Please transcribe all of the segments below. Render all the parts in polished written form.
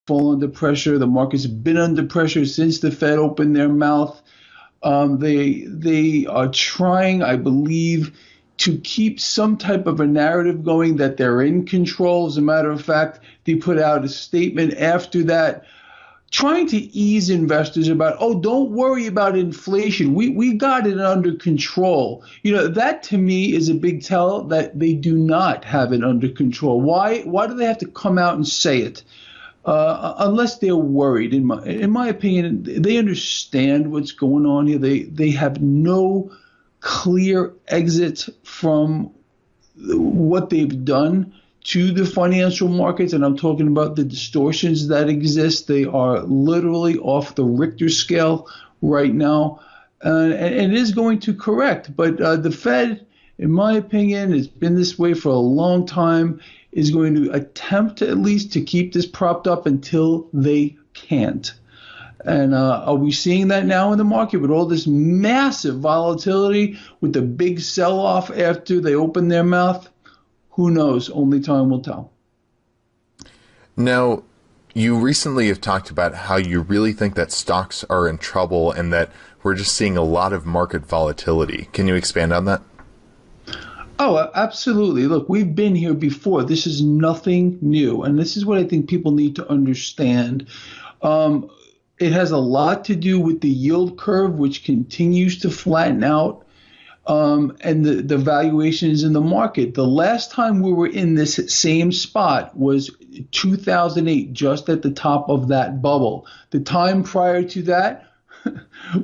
fall under pressure. The market's been under pressure since the Fed opened their mouth. They are trying, I believe, to keep some type of a narrative going that they're in control. As a matter of fact, they put out a statement after that trying to ease investors about, oh, don't worry about inflation. We got it under control. That to me is a big tell that they do not have it under control. Why do they have to come out and say it? Unless they're worried. In my opinion, they understand what's going on here. They have no clear exit from what they've done to the financial markets, and I'm talking about the distortions that exist. They are literally off the Richter scale right now, and it is going to correct. But the Fed, in my opinion, has been this way for a long time, is going to attempt at least to keep this propped up until they can't. And are we seeing that now in the market with all this massive volatility, with the big sell-off after they open their mouth? Who knows? Only time will tell. Now, you recently have talked about how you really think that stocks are in trouble and that we're just seeing a lot of market volatility. Can you expand on that? Oh, absolutely. Look, we've been here before. This is nothing new. And this is what I think people need to understand. It has a lot to do with the yield curve, which continues to flatten out. And the valuations in the market. The last time we were in this same spot was 2008, just at the top of that bubble. The time prior to that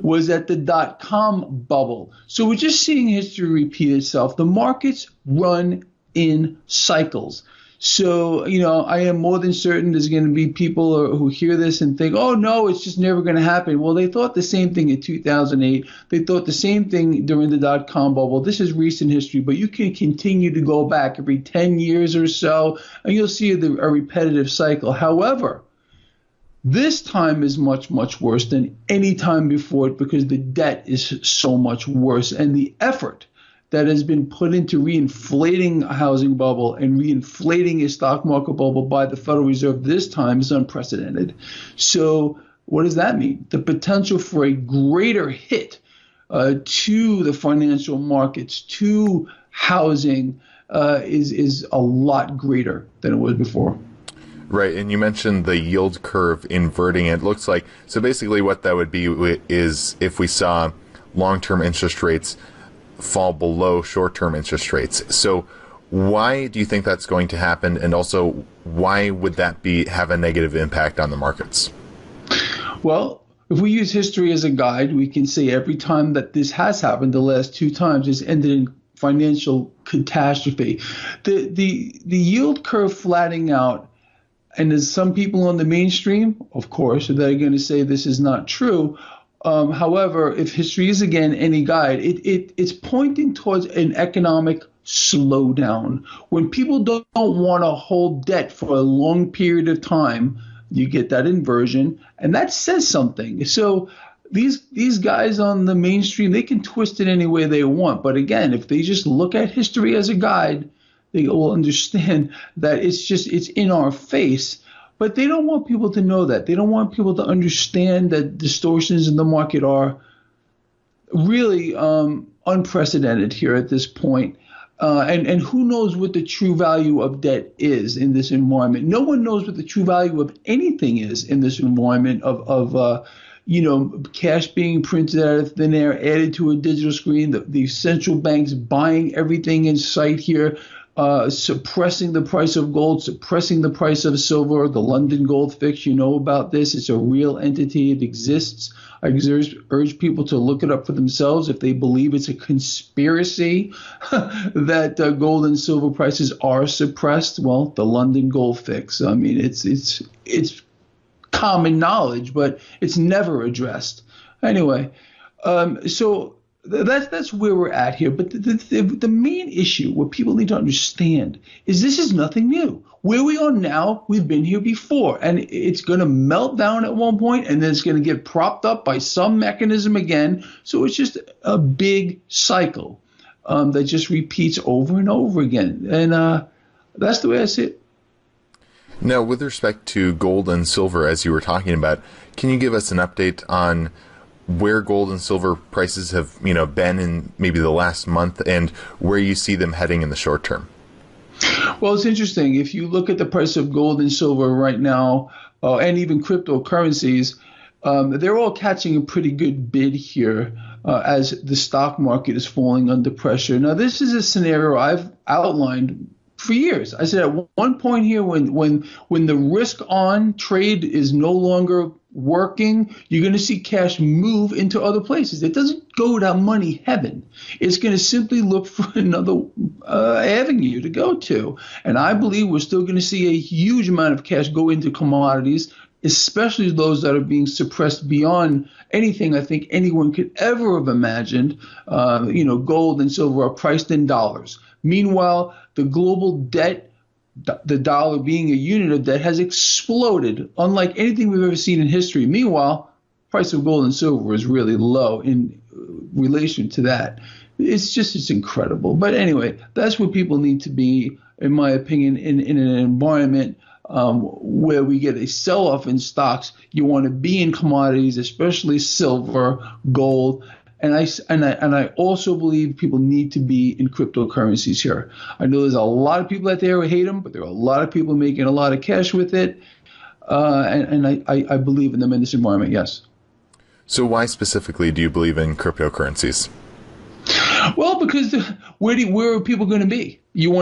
was at the dot-com bubble. So we're just seeing history repeat itself. The markets run in cycles. So, I am more than certain there's going to be people who hear this and think, oh, no, it's just never going to happen. Well, they thought the same thing in 2008. They thought the same thing during the dot-com bubble. This is recent history, but you can continue to go back every 10 years or so, and you'll see a repetitive cycle. However, this time is much, much worse than any time before it because the debt is so much worse, and the effort that has been put into reinflating a housing bubble and reinflating a stock market bubble by the Federal Reserve this time is unprecedented. So what does that mean? The potential for a greater hit to the financial markets, to housing, is a lot greater than it was before. Right, and you mentioned the yield curve inverting. It looks like, so basically what that would be is if we saw long-term interest rates fall below short-term interest rates. So why do you think that's going to happen? And also, why would that have a negative impact on the markets? Well, if we use history as a guide, we can say every time that this has happened, the last two times, it's ended in financial catastrophe. The yield curve flattening out, and there's some people on the mainstream, of course, that are going to say this is not true. However, if history is, again, any guide, it's pointing towards an economic slowdown. When people don't want to hold debt for a long period of time, you get that inversion, and that says something. So these guys on the mainstream, they can twist it any way they want. But again, if they just look at history as a guide, they will understand that it's in our face. But they don't want people to know that. They don't want people to understand that distortions in the market are really unprecedented here at this point. And who knows what the true value of debt is in this environment? No one knows what the true value of anything is in this environment of cash being printed out of thin air, added to a digital screen, the central banks buying everything in sight here, suppressing the price of gold, suppressing the price of silver. The London Gold Fix, you know about this. It's a real entity. It exists. I urge people to look it up for themselves if they believe it's a conspiracy that gold and silver prices are suppressed. Well, the London Gold Fix. I mean, it's common knowledge, but it's never addressed. Anyway, so that's where we're at here. But the main issue, what people need to understand, is this is nothing new. Where we are now, we've been here before, and it's going to melt down at one point, and then it's going to get propped up by some mechanism again. So it's just a big cycle that just repeats over and over again. And that's the way I see it. Now, with respect to gold and silver, as you were talking about, can you give us an update on where gold and silver prices have, been in maybe the last month and where you see them heading in the short term? Well, it's interesting. If you look at the price of gold and silver right now, and even cryptocurrencies, they're all catching a pretty good bid here as the stock market is falling under pressure. Now, this is a scenario I've outlined for years. I said at one point here, when the risk on trade is no longer working, you're going to see cash move into other places. It doesn't go to money heaven. It's going to simply look for another avenue to go to. And I believe we're still going to see a huge amount of cash go into commodities, especially those that are being suppressed beyond anything I think anyone could ever have imagined. Gold and silver are priced in dollars. Meanwhile, the global debt, the dollar being a unit of debt, has exploded, unlike anything we've ever seen in history. Meanwhile, price of gold and silver is really low in relation to that. It's incredible. But anyway, that's where people need to be, in my opinion, in an environment where we get a sell-off in stocks. You want to be in commodities, especially silver, gold. And I also believe people need to be in cryptocurrencies here. I know there's a lot of people out there who hate them, but there are a lot of people making a lot of cash with it. And I believe in them in this environment, yes. So why specifically do you believe in cryptocurrencies? Well, because where are people going to be? You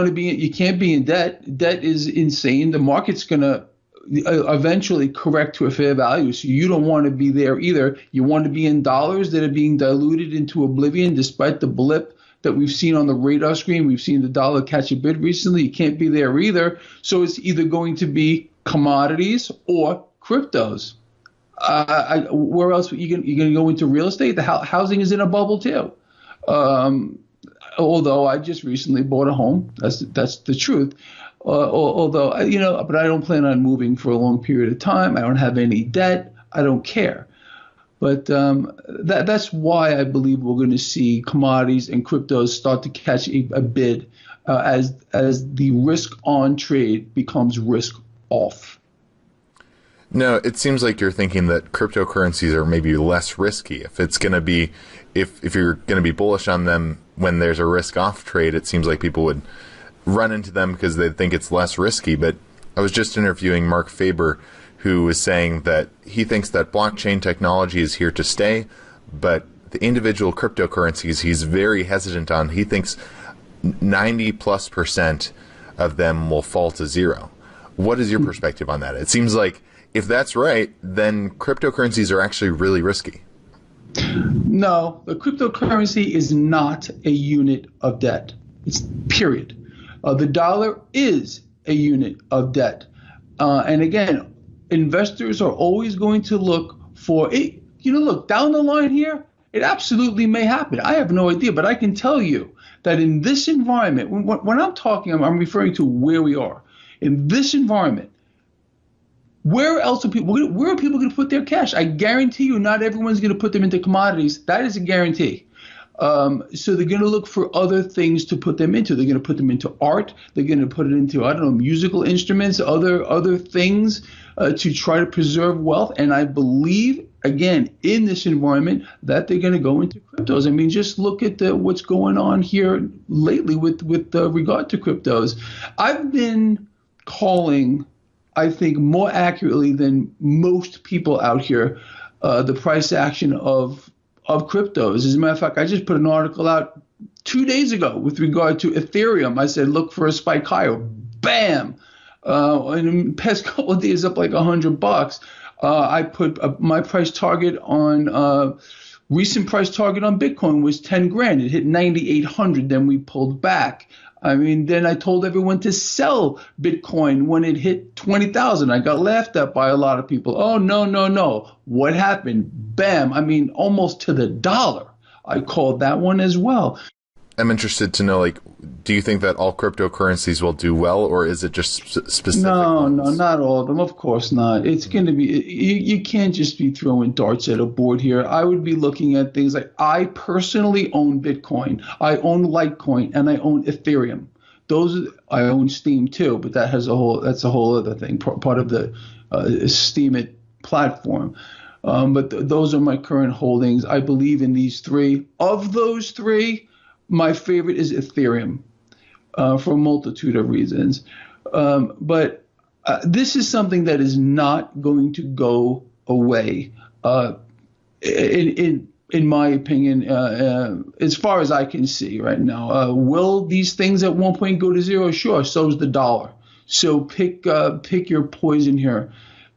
can't be in debt. Debt is insane. The market's going to eventually correct to a fair value. So you don't want to be there either. You want to be in dollars that are being diluted into oblivion despite the blip that we've seen on the radar screen. We've seen the dollar catch a bid recently. You can't be there either. So it's either going to be commodities or cryptos. Where else are you going to go into real estate? The housing is in a bubble too. Although I just recently bought a home. That's the truth. But I don't plan on moving for a long period of time. I don't have any debt. I don't care. But that's why I believe we're going to see commodities and cryptos start to catch a bid as the risk on trade becomes risk off. No, it seems like you're thinking that cryptocurrencies are maybe less risky. If it's going to be, if you're going to be bullish on them when there's a risk off trade, it seems like people would run into them because they think it's less risky. But I was just interviewing Mark Faber, who was saying that he thinks that blockchain technology is here to stay, but the individual cryptocurrencies he's very hesitant on. He thinks 90+% of them will fall to zero. What is your perspective on that? It seems like if that's right, then cryptocurrencies are actually really risky. No, the cryptocurrency is not a unit of debt. It's period. The dollar is a unit of debt. And again, investors are always going to look for it. Look, down the line here, it absolutely may happen. I have no idea, but I can tell you that in this environment, when I'm talking, I'm referring to where we are. In this environment, where are people going to put their cash? I guarantee you not everyone's going to put them into commodities. That is a guarantee. So they're going to look for other things to put them into. They're going to put them into art. They're going to put it into, musical instruments, other things to try to preserve wealth. And I believe, again, in this environment that they're going to go into cryptos. I mean, just look at what's going on here lately with regard to cryptos. I've been calling, I think, more accurately than most people out here, the price action of cryptos. As a matter of fact, I just put an article out 2 days ago with regard to Ethereum. I said, look for a spike higher. Bam! In the past couple of days, up like $100. I put my price target on recent price target on Bitcoin was 10 grand. It hit 9,800. Then we pulled back. I mean, then I told everyone to sell Bitcoin when it hit 20,000. I got laughed at by a lot of people. Oh, no. What happened? Bam. I mean, almost to the dollar. I called that one as well. I'm interested to know, do you think that all cryptocurrencies will do well, or is it just specific ones? No, not all of them. Of course not. It's going to be, you can't just be throwing darts at a board here. I would be looking at things like, I personally own Bitcoin, I own Litecoin, and I own Ethereum. Those I own Steam too, but that's a whole other thing, part of the Steam It platform. But those are my current holdings. I believe in these three. Of those three, my favorite is Ethereum for a multitude of reasons. But this is something that is not going to go away. In my opinion, as far as I can see right now, will these things at one point go to zero? Sure. So is the dollar. So pick your poison here.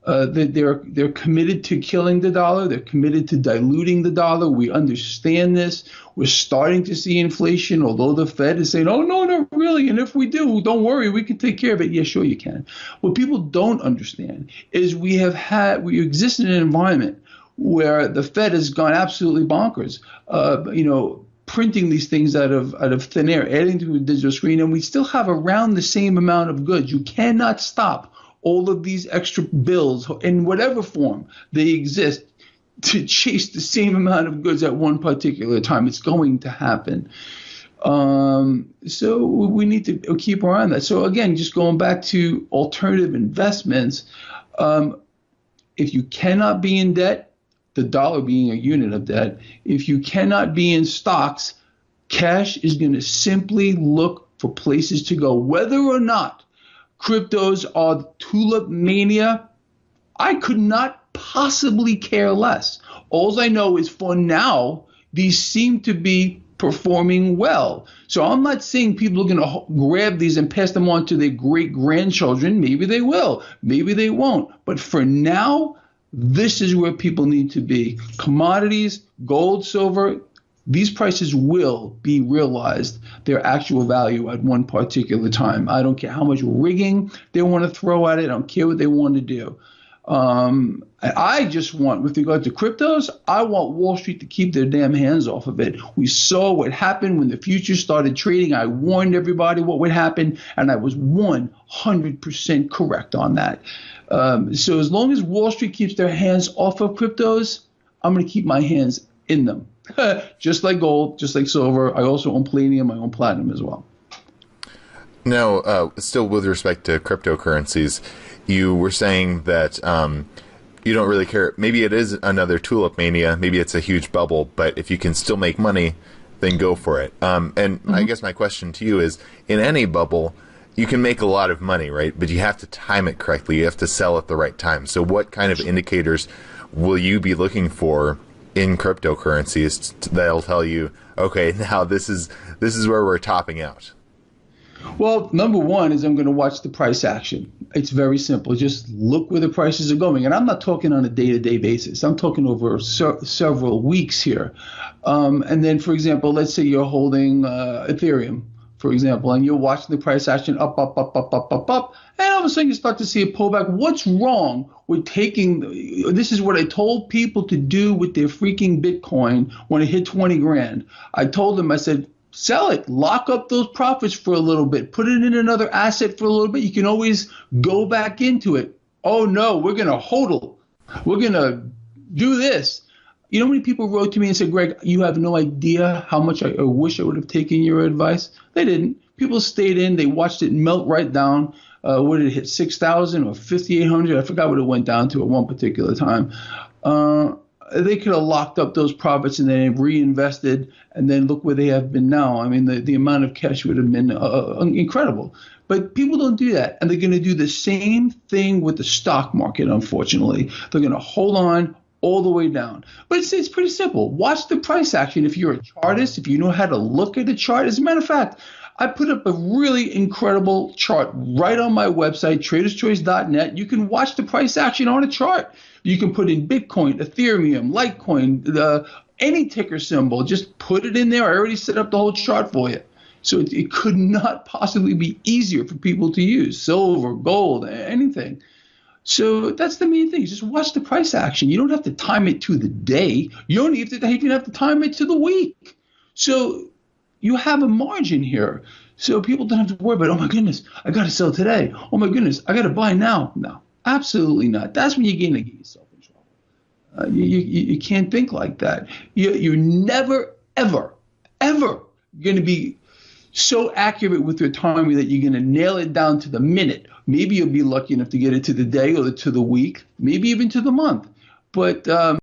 They're committed to killing the dollar. They're committed to diluting the dollar. We understand this. We're starting to see inflation, although the Fed is saying, oh, no, not really. And if we do, don't worry, we can take care of it. Yeah, sure you can. What people don't understand is we exist in an environment where the Fed has gone absolutely bonkers, printing these things out of thin air, adding to a digital screen, and we still have around the same amount of goods. You cannot stop all of these extra bills in whatever form they exist to chase the same amount of goods at one particular time. It's going to happen. So we need to keep our eye on that. So again, just going back to alternative investments, if you cannot be in debt, the dollar being a unit of debt, if you cannot be in stocks, cash is going to simply look for places to go. Whether or not cryptos are tulip mania, I could not possibly care less. All I know is for now, these seem to be performing well. So I'm not saying people are going to grab these and pass them on to their great grandchildren. Maybe they will, maybe they won't. But for now, this is where people need to be. Commodities, gold, silver, these prices will be realized, their actual value at one particular time. I don't care how much rigging they want to throw at it. I don't care what they want to do. I just want, with regard to cryptos, I want Wall Street to keep their damn hands off of it. We saw what happened when the futures started trading. I warned everybody what would happen, and I was 100% correct on that. So as long as Wall Street keeps their hands off of cryptos, I'm going to keep my hands in them. Just like gold, just like silver. I also own palladium. I own platinum as well. Now, still with respect to cryptocurrencies, you were saying that you don't really care. Maybe it is another tulip mania. Maybe it's a huge bubble. But if you can still make money, then go for it. And I guess my question to you is, in any bubble, you can make a lot of money, right? But you have to time it correctly. You have to sell at the right time. So what kind of indicators will you be looking for in cryptocurrencies that'll tell you, okay, now this is where we're topping out? Well, number one is I'm going to watch the price action. It's very simple. Just look where the prices are going. And I'm not talking on a day-to-day basis. I'm talking over several weeks here. And then, for example, let's say you're holding Ethereum, for example, and you're watching the price action up, up, up, up, up, up, up, and all of a sudden you start to see a pullback. What's wrong with taking – this is what I told people to do with their freaking Bitcoin when it hit 20 grand. I told them, I said, sell it, lock up those profits for a little bit, put it in another asset for a little bit. You can always go back into it. Oh, no, we're going to hodl. We're going to do this. You know how many people wrote to me and said, Greg, you have no idea how much I wish I would have taken your advice? They didn't. People stayed in. They watched it melt right down. What did it hit, 6,000 or 5,800? I forgot what it went down to at one particular time. They could have locked up those profits and then reinvested, and then look where they have been now. I mean, the amount of cash would have been incredible. But people don't do that, and they're going to do the same thing with the stock market, unfortunately. They're going to hold on all the way down. But it's pretty simple. Watch the price action. If you're a chartist, if you know how to look at a chart. As a matter of fact, I put up a really incredible chart right on my website, traderschoice.net. You can watch the price action on a chart. You can put in Bitcoin, Ethereum, Litecoin, any ticker symbol. Just put it in there. I already set up the whole chart for you. So it could not possibly be easier for people to use. Silver, gold, anything. So that's the main thing. Just watch the price action. You don't have to time it to the day. You don't even have to time it to the week. So you have a margin here. So people don't have to worry about, oh, my goodness, I got to sell today. Oh, my goodness, I got to buy now. No, absolutely not. That's when you're going to get yourself in trouble. You can't think like that. You're never, ever, ever going to be so accurate with your timing that you're going to nail it down to the minute. Maybe you'll be lucky enough to get it to the day or to the week, maybe even to the month. But